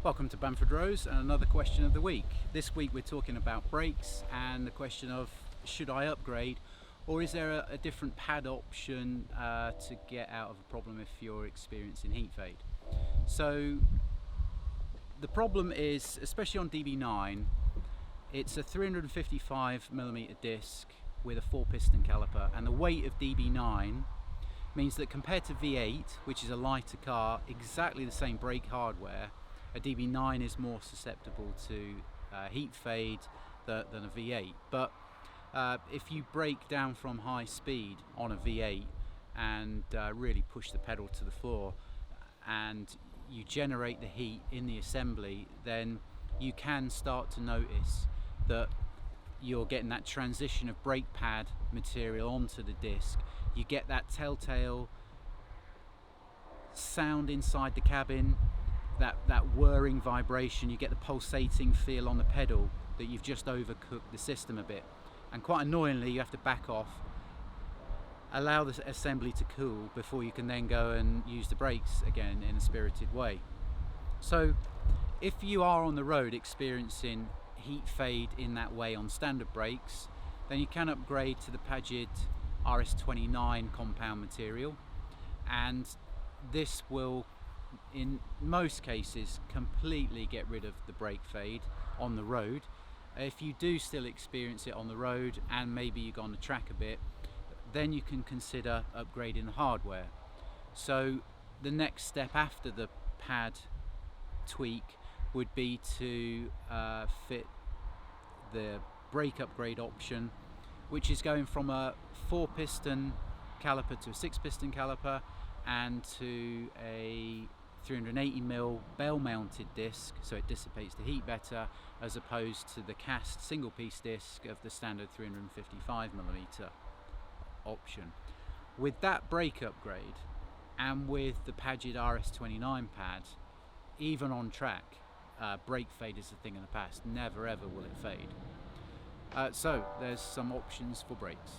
Welcome to Bamfordrose and another question of the week. This week we're talking about brakes and the question of should I upgrade, or is there a different pad option to get out of a problem if you're experiencing heat fade. So the problem is, especially on DB9, it's a 355mm disc with a 4-piston caliper, and the weight of DB9 means that compared to V8, which is a lighter car, exactly the same brake hardware, a DB9 is more susceptible to heat fade than a V8. But if you brake down from high speed on a V8 and really push the pedal to the floor and you generate the heat in the assembly, then you can start to notice that you're getting that transition of brake pad material onto the disc. You get that telltale sound inside the cabin, that whirring vibration. You get the pulsating feel on the pedal that you've just overcooked the system a bit, and quite annoyingly you have to back off, allow the assembly to cool before you can then go and use the brakes again in a spirited way. So if you are on the road experiencing heat fade in that way on standard brakes, then you can upgrade to the Pagid RS29 compound material, and this will in most cases completely get rid of the brake fade on the road. If you do still experience it on the road and maybe you go on the track a bit, then you can consider upgrading the hardware. So the next step after the pad tweak would be to fit the brake upgrade option, which is going from a 4-piston caliper to a 6-piston caliper and to a 380mm bell mounted disc, so it dissipates the heat better, as opposed to the cast single piece disc of the standard 355mm option. With that brake upgrade and with the Pagid RS29 pad, even on track, brake fade is a thing of the past. Never ever will it fade. So there's some options for brakes.